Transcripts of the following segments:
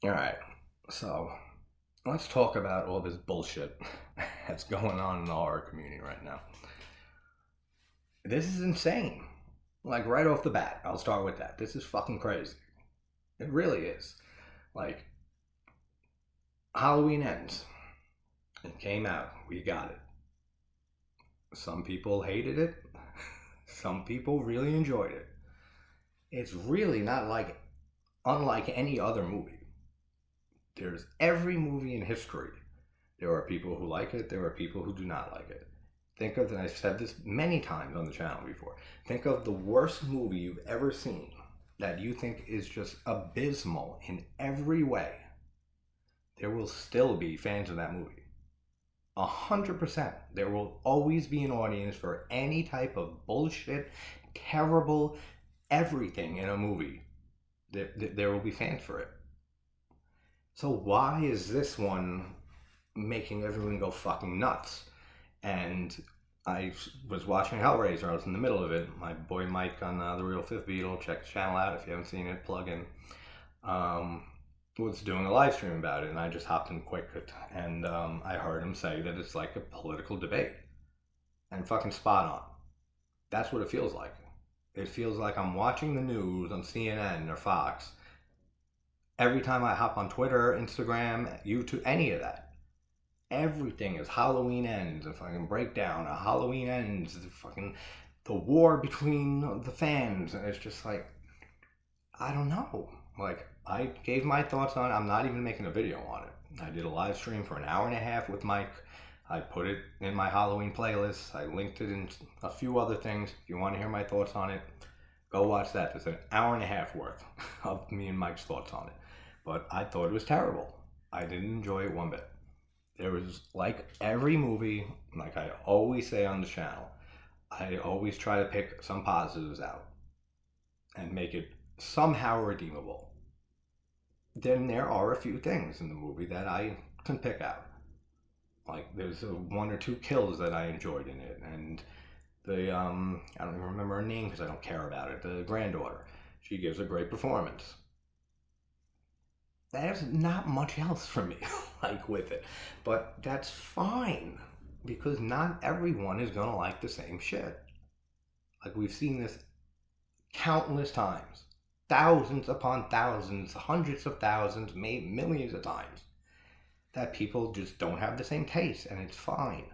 All right, so let's talk about all this bullshit that's going on in the horror community right now. This is insane. Like, right off the bat, I'll start with that. This is fucking crazy. It really is. Like, Halloween ends. It came out. We got it. Some people hated it. Some people really enjoyed it. It's really not like unlike any other movie. There's every movie in history. There are people who like it, there are people who do not like it. Think of, and I've said this many times on the channel before, think of the worst movie you've ever seen that you think is just abysmal in every way. There will still be fans of that movie. 100%. There will always be an audience for any type of bullshit, terrible, everything in a movie. There will be fans for it. So why is this one making everyone go fucking nuts? And I was watching Hellraiser. I was in the middle of it. My boy Mike on The Real Fifth Beatle, check the channel out if you haven't seen it, plug in, was doing a live stream about it, and I just hopped in quick, and I heard him say that it's like a political debate. And fucking spot on. That's what it feels like. It feels like I'm watching the news on CNN or Fox. Every time I hop on Twitter, Instagram, YouTube, any of that, everything is Halloween ends, a fucking breakdown, a Halloween ends, the war between the fans, and it's just like, I don't know. Like, I gave my thoughts on it. I'm not even making a video on it. I did a live stream for an hour and a half with Mike. I put it in my Halloween playlist. I linked it in a few other things. If you want to hear my thoughts on it, go watch that. There's an hour and a half worth of me and Mike's thoughts on it. But I thought it was terrible. I didn't enjoy it one bit. There was, like every movie, like I always say on the channel, I always try to pick some positives out and make it somehow redeemable. Then there are a few things in the movie that I can pick out. Like there's one or two kills that I enjoyed in it, and the I don't even remember her name because I don't care about it. The granddaughter, she gives a great performance. There's not much else for me like with it, but that's fine because not everyone is gonna like the same shit. Like we've seen this countless times, thousands upon thousands, hundreds of thousands, maybe millions of times, that people just don't have the same taste, and it's fine.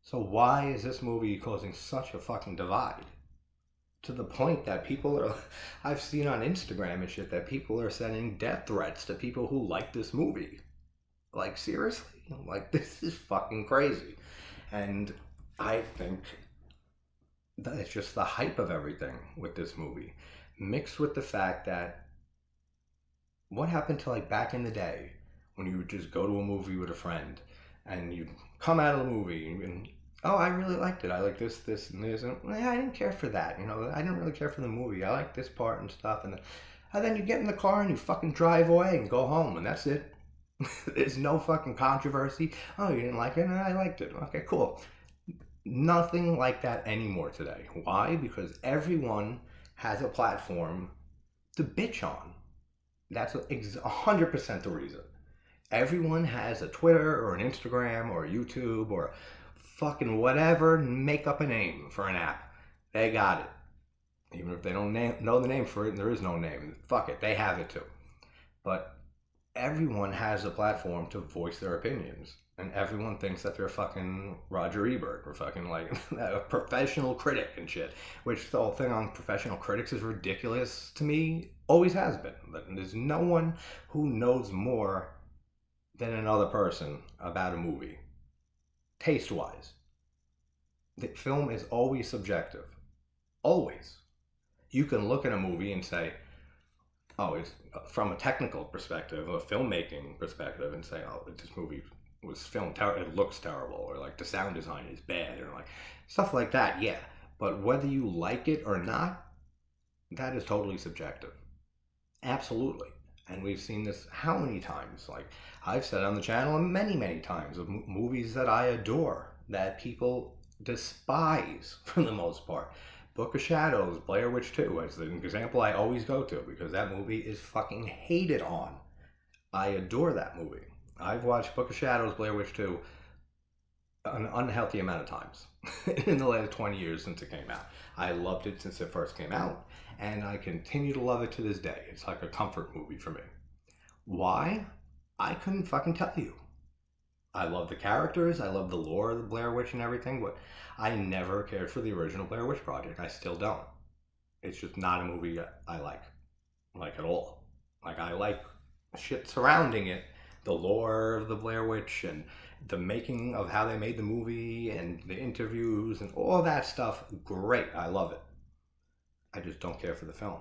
So why is this movie causing such a fucking divide? To the point that people are, I've seen on Instagram and shit that people are sending death threats to people who like this movie. Like, seriously? Like, this is fucking crazy. And I think that it's just the hype of everything with this movie, mixed with the fact that what happened to like back in the day when you would just go to a movie with a friend and you'd come out of the movie and oh, I really liked it. I like this, and this, and I didn't care for that. You know, I didn't really care for the movie. I like this part and stuff, and then you get in the car and you fucking drive away and go home, and that's it. There's no fucking controversy. Oh, you didn't like it, and I liked it. Okay, cool. Nothing like that anymore today. Why? Because everyone has a platform to bitch on. That's 100% the reason. Everyone has a Twitter or an Instagram or a YouTube or fucking whatever, make up a name for an app. They got it. Even if they don't know the name for it and there is no name, fuck it, they have it too. But everyone has a platform to voice their opinions. And everyone thinks that they're fucking Roger Ebert or fucking like a professional critic and shit. Which the whole thing on professional critics is ridiculous to me. Always has been. But there's no one who knows more than another person about a movie. Taste wise. The film is always subjective. Always. You can look at a movie and say, oh, it's from a technical perspective, a filmmaking perspective, and say, oh, this movie was filmed it looks terrible, or like the sound design is bad, or like stuff like that, yeah. But whether you like it or not, that is totally subjective. Absolutely. And we've seen this how many times? Like I've said on the channel many, many times of movies that I adore that people despise for the most part. Book of Shadows, Blair Witch 2 is the example I always go to because that movie is fucking hated on. I adore that movie. I've watched Book of Shadows, Blair Witch 2 an unhealthy amount of times in the last 20 years since it came out. I loved it since it first came out, and I continue to love it to this day. It's like a comfort movie for me. Why? I couldn't fucking tell you. I love the characters, I love the lore of the Blair Witch and everything, but I never cared for the original Blair Witch Project. I still don't. It's just not a movie I like at all. Like, I like shit surrounding it, the lore of the Blair Witch and the making of how they made the movie and the interviews and all that stuff. Great, I love it. I just don't care for the film.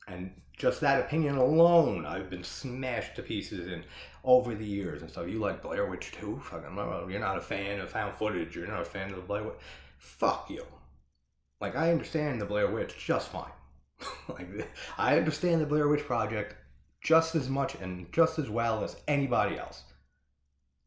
And just that opinion alone, I've been smashed to pieces in over the years and stuff. You like Blair Witch 2? Fucking, you're not a fan of found footage. You're not a fan of the Blair Witch. Fuck you. Like, I understand the Blair Witch just fine. Like, I understand the Blair Witch Project just as much and just as well as anybody else.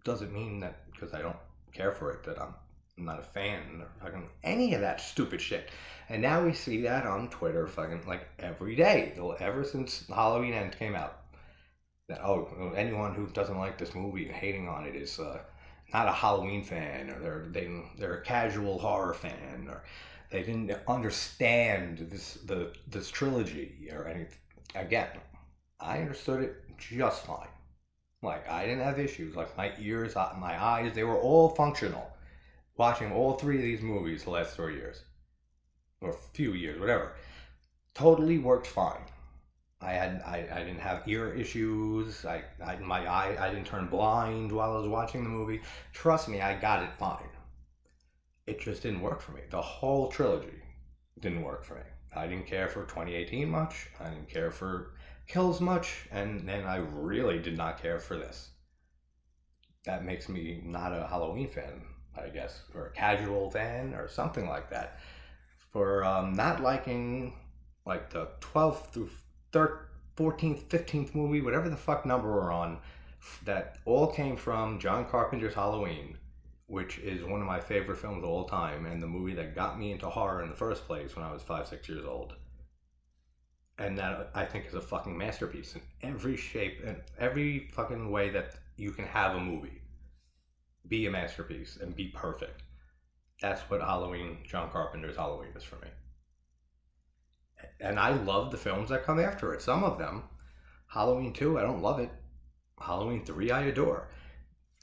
Doesn't mean that because I don't care for it that I'm not a fan or fucking any of that stupid shit. And now we see that on Twitter fucking like every day, ever since Halloween Ends came out. That, oh, anyone who doesn't like this movie and hating on it is not a Halloween fan, or they're a casual horror fan, or they didn't understand this trilogy or anything. Again, I understood it just fine. Like, I didn't have issues. Like, my ears, my eyes, they were all functional. Watching all three of these movies the last 3 years. Or a few years, whatever. Totally worked fine. I didn't have ear issues. I didn't turn blind while I was watching the movie. Trust me, I got it fine. It just didn't work for me. The whole trilogy didn't work for me. I didn't care for 2018 much. I didn't care for Kills much, and then I really did not care for this. That makes me not a Halloween fan, I guess, or a casual fan, or something like that. For not liking like the 12th through 14th, 15th movie, whatever the fuck number we're on, that all came from John Carpenter's Halloween, which is one of my favorite films of all time, and the movie that got me into horror in the first place when I was 5, 6 years old. And that, I think, is a fucking masterpiece in every shape and every fucking way that you can have a movie be a masterpiece and be perfect. That's what John Carpenter's Halloween is for me. And I love the films that come after it. Some of them. Halloween 2, I don't love it. Halloween 3, I adore.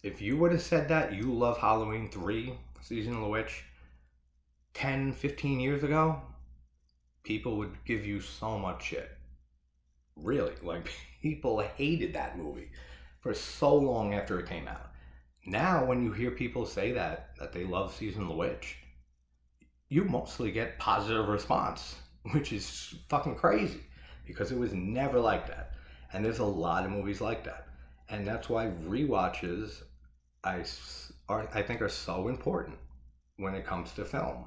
If you would have said that you love Halloween 3, Season of the Witch, 10, 15 years ago, people would give you so much shit. Really. Like, people hated that movie for so long after it came out. Now, when you hear people say that they love Season of the Witch, you mostly get positive response, which is fucking crazy, because it was never like that. And there's a lot of movies like that. And that's why rewatches, I think, are so important when it comes to film.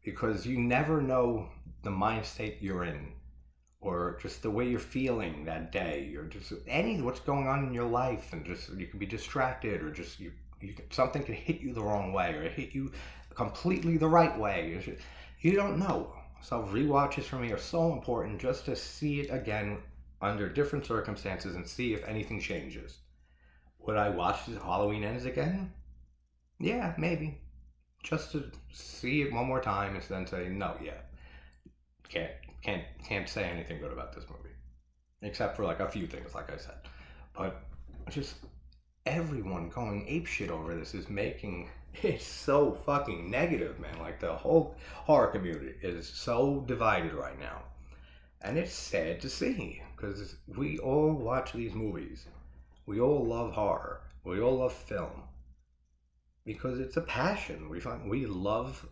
Because you never know the mind state you're in, or just the way you're feeling that day, or just what's going on in your life, and just you can be distracted, or just something can hit you the wrong way, or hit you completely the right way. You don't know. So rewatches for me are so important, just to see it again under different circumstances and see if anything changes. Would I watch Halloween Ends again? Yeah, maybe. Just to see it one more time and then say, no, yeah. Can't say anything good about this movie. Except for like a few things, like I said. But just everyone going apeshit over this is making it so fucking negative, man. Like, the whole horror community is so divided right now. And it's sad to see, because we all watch these movies. We all love horror. We all love film. Because it's a passion. We love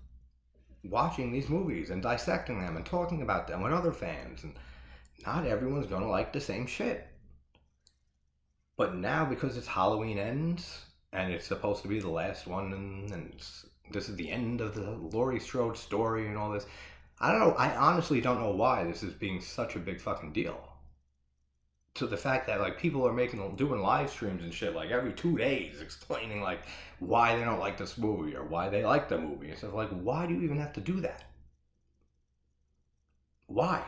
watching these movies and dissecting them and talking about them with other fans. And not everyone's going to like the same shit. But now, because it's Halloween Ends, and it's supposed to be the last one, and this is the end of the Laurie Strode story and all this, I don't know. I honestly don't know why this is being such a big fucking deal. To the fact that, like, people are doing live streams and shit like every 2 days explaining like why they don't like this movie or why they like the movie and stuff. Like, why do you even have to do that? Why?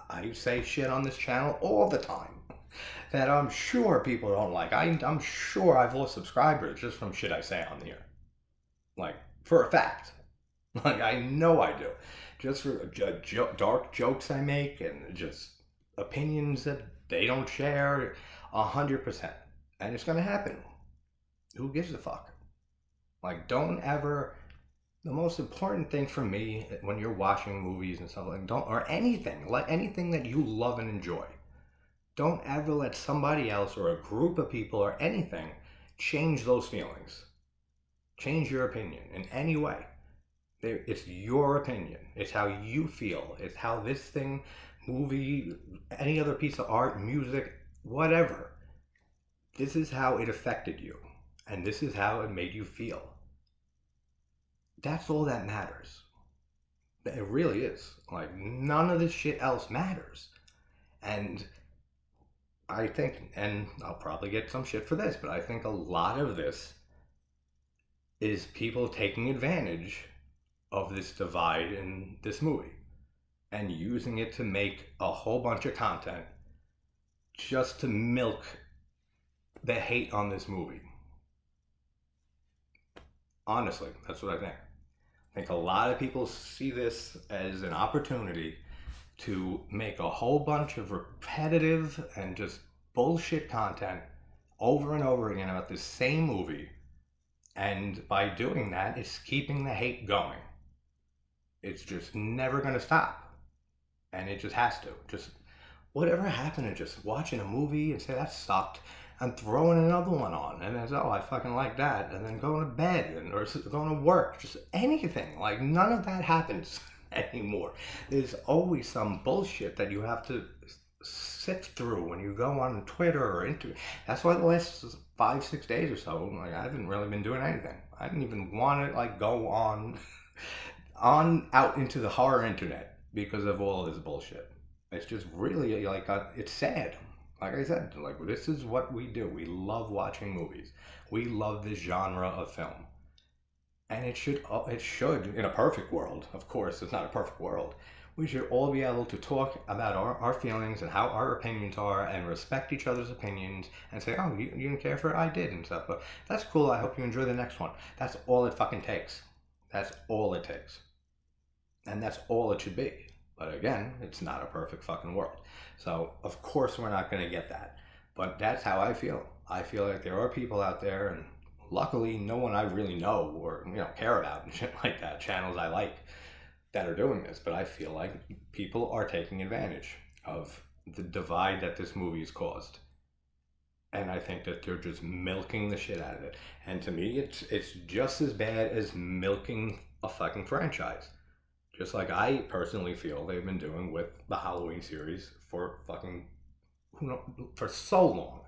I say shit on this channel all the time. that I'm sure people don't like. I'm sure I've lost subscribers just from shit I say on here. Like, for a fact. Like, I know I do. Just for dark jokes I make and just opinions that they don't share, 100%. And it's gonna happen. Who gives a fuck? Like, don't ever. The most important thing for me when you're watching movies and stuff like don't or anything, like anything that you love and enjoy, don't ever let somebody else or a group of people or anything change those feelings. Change your opinion in any way. It's your opinion. It's how you feel. It's how this thing, movie, any other piece of art, music, whatever. This is how it affected you. And this is how it made you feel. That's all that matters. It really is. Like, none of this shit else matters. And I think, and I'll probably get some shit for this, but I think a lot of this is people taking advantage of this divide in this movie and using it to make a whole bunch of content just to milk the hate on this movie. Honestly, that's what I think. I think a lot of people see this as an opportunity to make a whole bunch of repetitive and just bullshit content over and over again about the same movie. And by doing that, it's keeping the hate going. It's just never going to stop. And it just has to. Just whatever happened to just watching a movie and say that sucked and throwing another one on and then say, oh, I fucking like that, and then going to bed or going to work, just anything. Like, none of that happens anymore. There's always some bullshit that you have to sift through when you go on Twitter or into. That's why the last 5-6 days or so, like, I haven't really been doing anything. I didn't even want to like go on out into the horror internet because of all of this bullshit. It's just really like it's sad. Like I said, like, this is what we do. We love watching movies. We love this genre of film. And it should, in a perfect world, of course, it's not a perfect world. We should all be able to talk about our feelings and how our opinions are and respect each other's opinions and say, oh, you didn't care for it? I did and stuff. But that's cool. I hope you enjoy the next one. That's all it fucking takes. That's all it takes. And that's all it should be. But again, it's not a perfect fucking world. So, of course, we're not going to get that. But that's how I feel. I feel like there are people out there, and luckily no one I really know or care about and shit like that, channels I like, that are doing this. But I feel like people are taking advantage of the divide that this movie has caused. And I think that they're just milking the shit out of it. And to me, it's just as bad as milking a fucking franchise. Just like I personally feel they've been doing with the Halloween series for fucking, for so long.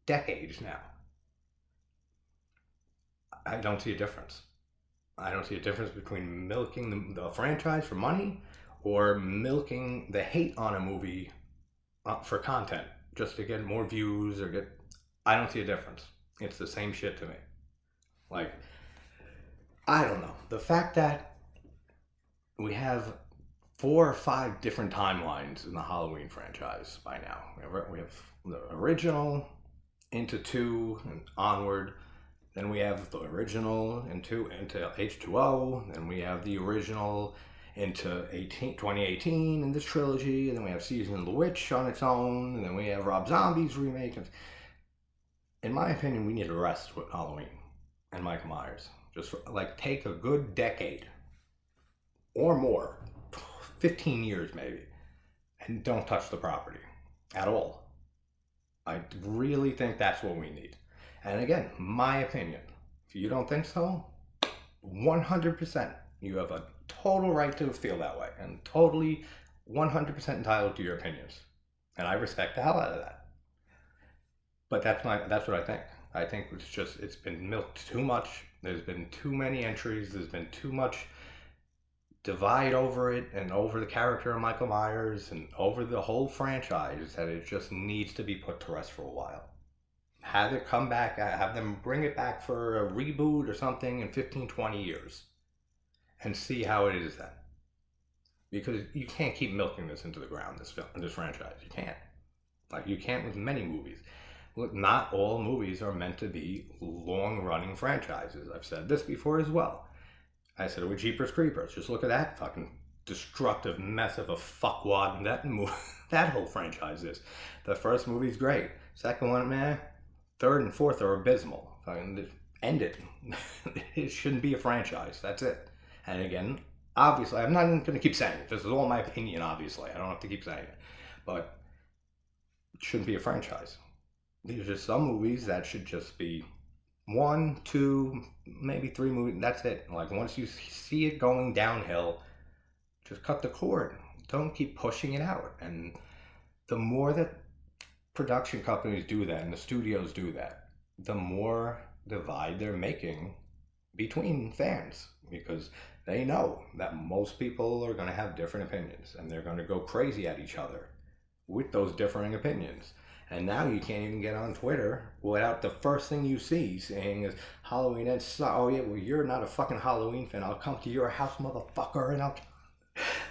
Decades now. I don't see a difference. I don't see a difference between milking the franchise for money or milking the hate on a movie for content just to get more views or get. I don't see a difference. It's the same shit to me. Like, I don't know. The fact that we have 4 or 5 different timelines in the Halloween franchise by now. We have the original into 2 and onward. Then we have the original into H2O. Then we have the original into 2018 in this trilogy. And then we have Season of the Witch on its own. And then we have Rob Zombie's remake. In my opinion, we need to rest with Halloween and Michael Myers. Just like take a good decade or more, 15 years maybe, and don't touch the property at all. I really think that's what we need. And again, my opinion. If you don't think so, 100%, you have a total right to feel that way and totally 100% entitled to your opinions. And I respect the hell out of that. But that's what I think. I think it's been milked too much. There's been too many entries. There's been too much divide over it and over the character of Michael Myers and over the whole franchise that it just needs to be put to rest for a while. Have it come back, have them bring it back for a reboot or something in 15-20 years and see how it is then. Because you can't keep milking this into the ground, this franchise. You can't. Like you can't with many movies. Look, not all movies are meant to be long-running franchises. I've said this before as well. I said it with Jeepers Creepers. Just look at that fucking destructive mess of a fuckwad that movie, that whole franchise is. The first movie's great. Second one, man. Third and fourth are abysmal. Fucking end it. It shouldn't be a franchise. That's it. And again, obviously, I'm not even going to keep saying it. This is all my opinion, obviously. I don't have to keep saying it. But it shouldn't be a franchise. These are some movies that should just be one, two, maybe three movies. That's it. Like once you see it going downhill, just cut the cord. Don't keep pushing it out. And the more that production companies do that and the studios do that, the more divide they're making between fans, because they know that most people are going to have different opinions and they're going to go crazy at each other with those differing opinions. And now you can't even get on Twitter without the first thing you see saying is Halloween ends. Oh yeah, well you're not a fucking Halloween fan. I'll come to your house, motherfucker, and I'll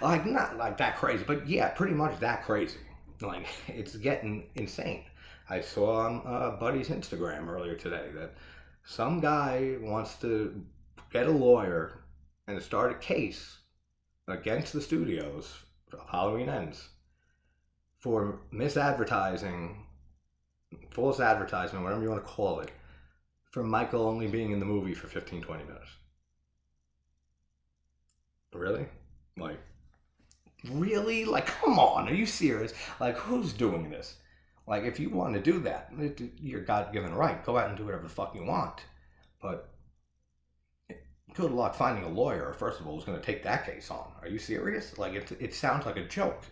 like not like that crazy, but yeah, pretty much that crazy. Like it's getting insane. I saw on a buddy's Instagram earlier today that some guy wants to get a lawyer and start a case against the studios of Halloween Ends for misadvertising, false advertisement, whatever you want to call it, for Michael only being in the movie for 15-20 minutes. Really? Like, really? Like, come on, are you serious? Like, who's doing this? Like, if you want to do that, your God-given right, go out and do whatever the fuck you want. But good luck finding a lawyer, first of all, who's going to take that case on. Are you serious? Like, it sounds like a joke.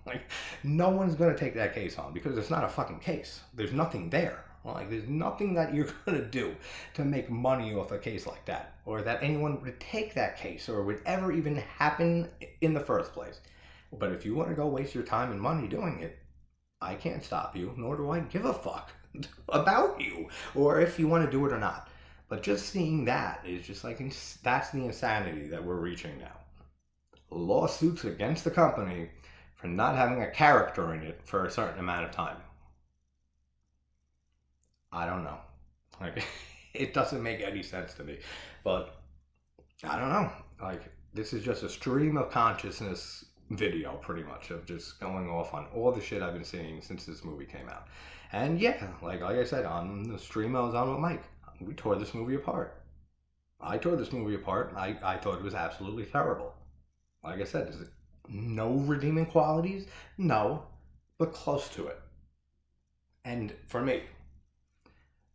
Like, no one's going to take that case on because it's not a fucking case. There's nothing there. Like, there's nothing that you're going to do to make money off a case like that, or that anyone would take that case, or would ever even happen in the first place. But if you want to go waste your time and money doing it, I can't stop you, nor do I give a fuck about you, or if you want to do it or not. But just seeing that is just like, that's the insanity that we're reaching now. Lawsuits against the company for not having a character in it for a certain amount of time. I don't know. Like, it doesn't make any sense to me. But I don't know. Like, this is just a stream of consciousness video, pretty much, of just going off on all the shit I've been seeing since this movie came out. And yeah, like I said, on the stream I was on with Mike, we tore this movie apart. I tore this movie apart. I thought it was absolutely terrible. Like I said, is it no redeeming qualities? No, but close to it. And for me,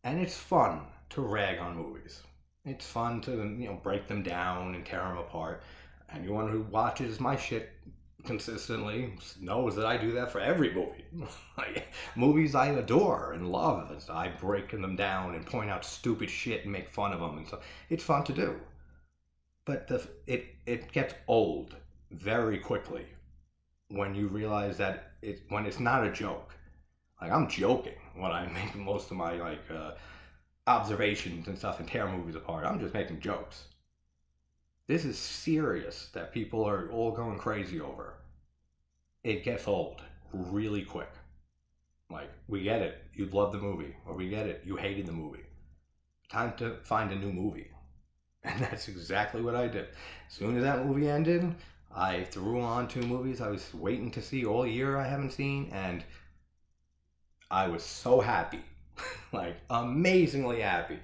and it's fun to rag on movies. It's fun to, break them down and tear them apart. Anyone who watches my shit consistently knows that I do that for every movie. Like, movies I adore and love, as I break them down and point out stupid shit and make fun of them and stuff. It's fun to do. But it gets old very quickly when you realize that when it's not a joke. Like, I'm joking when I make most of my observations and stuff and tear movies apart. I'm just making jokes. This is serious that people are all going crazy over. It gets old really quick. Like, we get it, you love the movie, or we get it, you hated the movie. Time to find a new movie. And that's exactly what I did. As soon as that movie ended, I threw on 2 movies I was waiting to see all year I haven't seen, and I was so happy. Like, amazingly happy.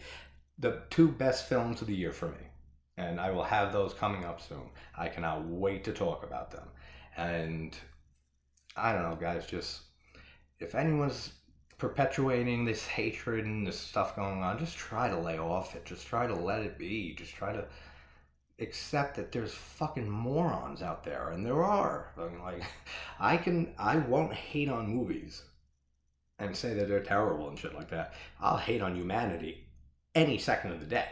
The 2 best films of the year for me. And I will have those coming up soon. I cannot wait to talk about them. And I don't know, guys, just if anyone's perpetuating this hatred and this stuff going on, just try to lay off it. Just try to let it be. Just try to accept that there's fucking morons out there, and there are. Like, I won't hate on movies and say that they're terrible and shit like that. I'll hate on humanity any second of the day.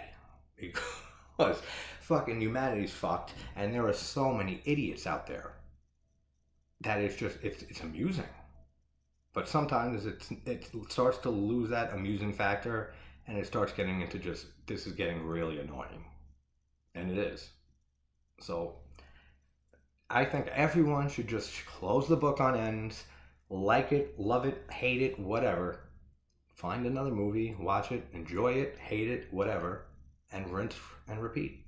Because fucking humanity's fucked, and there are so many idiots out there that it's amusing. But sometimes it starts to lose that amusing factor, and it starts getting into just, this is getting really annoying. And it is. So I think everyone should just close the book on Ends, Like it, love it, hate it, whatever. Find another movie, watch it, enjoy it, hate it, whatever, and rinse and repeat.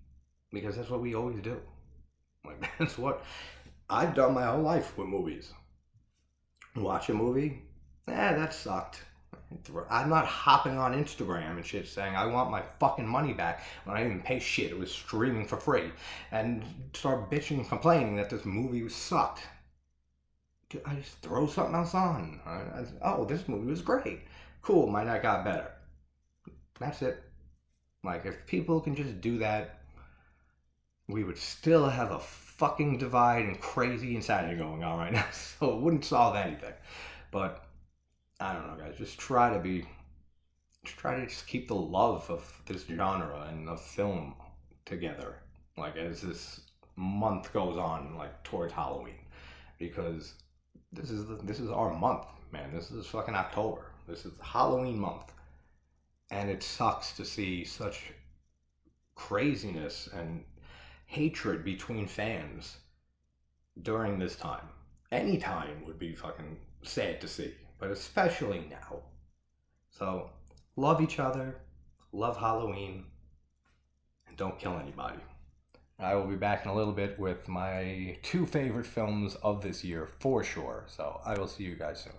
Because that's what we always do. Like, that's what I've done my whole life with movies. Watch a movie, that sucked. I'm not hopping on Instagram and shit saying I want my fucking money back when I didn't pay shit. It was streaming for free. And start bitching and complaining that this movie sucked. I just throw something else on. Oh, this movie was great. Cool, might not got better. That's it. Like, if people can just do that, we would still have a fucking divide and crazy insanity going on right now. So it wouldn't solve anything. But I don't know, guys. Just try to just keep the love of this genre and of film together. Like, as this month goes on, like towards Halloween, because this is our month, man. This is fucking October. This is Halloween month, and it sucks to see such craziness and hatred between fans during this time. Any time would be fucking sad to see, but especially now. So, love each other, love Halloween, and don't kill anybody. I will be back in a little bit with my 2 favorite films of this year for sure. So, I will see you guys soon.